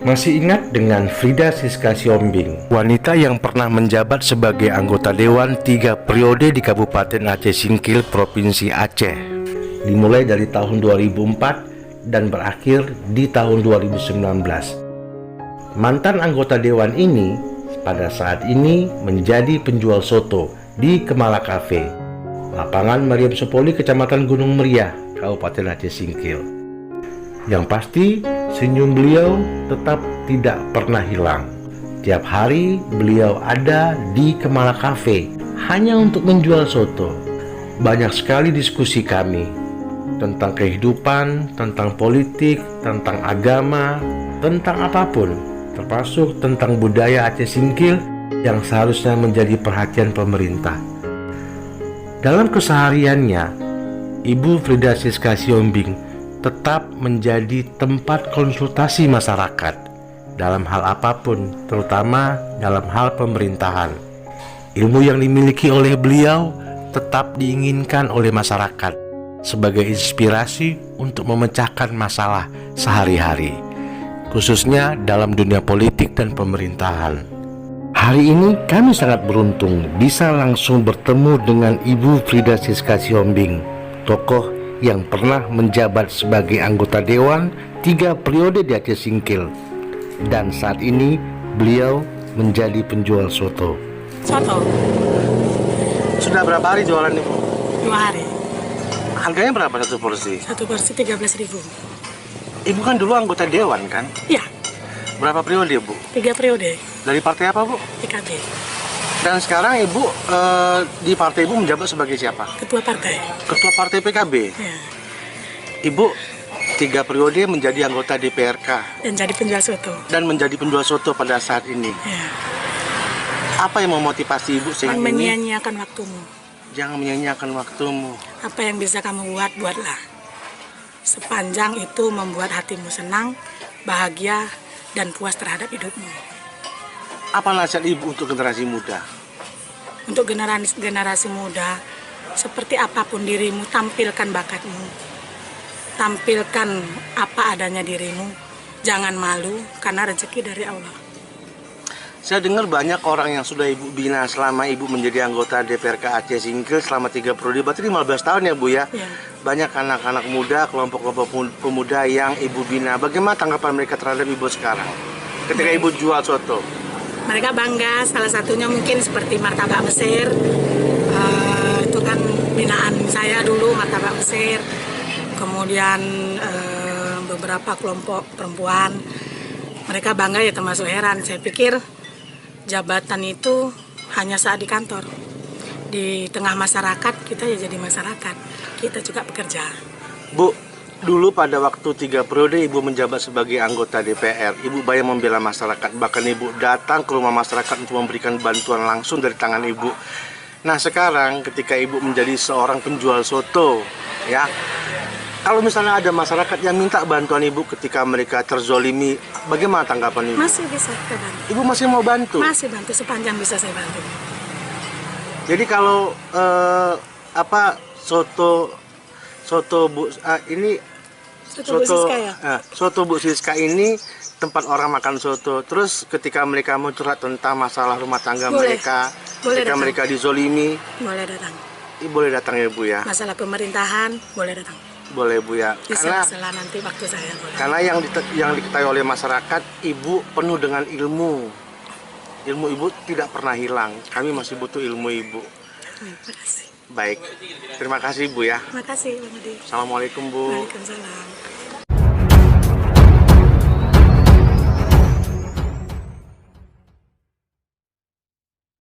Masih ingat dengan Frida Siska Siombing, wanita yang pernah menjabat sebagai anggota Dewan 3 periode di Kabupaten Aceh Singkil, Provinsi Aceh, dimulai dari tahun 2004 dan berakhir di tahun 2019. Mantan anggota Dewan ini pada saat ini menjadi penjual soto di Kemala Cafe, lapangan Mariam Sepoli, Kecamatan Gunung Meriah, Kabupaten Aceh Singkil. Yang pasti, senyum beliau tetap tidak pernah hilang. Tiap hari beliau ada di Kemala Cafe hanya untuk menjual soto. Banyak sekali diskusi kami tentang kehidupan, tentang politik, tentang agama, tentang apapun, termasuk tentang budaya Aceh Singkil yang seharusnya menjadi perhatian pemerintah. Dalam kesehariannya, Ibu Frida Siska Siombing tetap menjadi tempat konsultasi masyarakat dalam hal apapun, terutama dalam hal pemerintahan. Ilmu yang dimiliki oleh beliau tetap diinginkan oleh masyarakat sebagai inspirasi untuk memecahkan masalah sehari-hari, khususnya dalam dunia politik dan pemerintahan. Hari ini kami sangat beruntung bisa langsung bertemu dengan Ibu Frida Siska Siombing, tokoh yang pernah menjabat sebagai anggota Dewan 3 periode di Aceh Singkil, dan saat ini beliau menjadi penjual soto. Soto. Sudah berapa hari jualan Ibu? 2 hari. Harganya berapa satu porsi? Satu porsi 13.000. Ibu kan dulu anggota Dewan kan? Iya, Berapa periode Bu? 3 periode. Dari partai apa Bu? PKB. Dan sekarang Ibu di partai Ibu menjabat sebagai siapa? Ketua partai. Ketua partai PKB. Ya. Ibu 3 periode menjadi anggota DPRK Dan jadi penjual soto. dan menjadi penjual soto pada saat ini. Ya. Apa yang memotivasi Ibu sehingga Jangan ini? menyia-nyiakan waktumu. Jangan menyanyiakan waktumu. Apa yang bisa kamu buat, buatlah. Sepanjang itu membuat hatimu senang, bahagia, dan puas terhadap hidupmu. Apa nasihat Ibu untuk generasi muda? Untuk generasi muda, seperti apapun dirimu, tampilkan bakatmu. Tampilkan apa adanya dirimu. Jangan malu, karena rezeki dari Allah. Saya dengar banyak orang yang sudah Ibu bina selama Ibu menjadi anggota DPRK Aceh Singkil selama 3 periode, berarti 15 tahun ya Bu ya? Ya. Banyak anak-anak muda, kelompok-kelompok pemuda yang Ibu bina. Bagaimana tanggapan mereka terhadap Ibu sekarang? Ketika Ibu jual soto? Mereka bangga, salah satunya mungkin seperti martabak Mesir. Itu kan binaan saya dulu, martabak Mesir. Kemudian beberapa kelompok perempuan, mereka bangga, ya termasuk heran. Saya pikir jabatan itu hanya saat di kantor. Di tengah masyarakat, kita ya jadi masyarakat. Kita juga bekerja. Bu, dulu pada waktu 3 periode Ibu menjabat sebagai anggota DPR, Ibu banyak membela masyarakat, bahkan Ibu datang ke rumah masyarakat untuk memberikan bantuan langsung dari tangan Ibu. Nah sekarang ketika Ibu menjadi seorang penjual soto, ya, kalau misalnya ada masyarakat yang minta bantuan Ibu ketika mereka terzolimi, bagaimana tanggapan Ibu? Masih bisa kita bantu. Ibu masih mau bantu? Masih bantu sepanjang bisa saya bantu. Jadi kalau soto Bu ini Bu Siska ya? Soto Bu Siska ini tempat orang makan soto. Terus ketika mereka mau curhat tentang masalah rumah tangga Boleh. mereka, Boleh ketika datang. mereka dizolimi, Boleh datang. boleh datang ya Bu ya? Masalah pemerintahan, boleh datang. Boleh Bu ya. Di sela-sela nanti waktu saya boleh. Karena yang diketahui oleh masyarakat, Ibu penuh dengan ilmu. Ilmu Ibu tidak pernah hilang. Kami masih butuh ilmu Ibu. Terima kasih. Baik. Terima kasih Bu ya. Terima kasih, Bang Adi. Assalamualaikum Bu. Waalaikumsalam.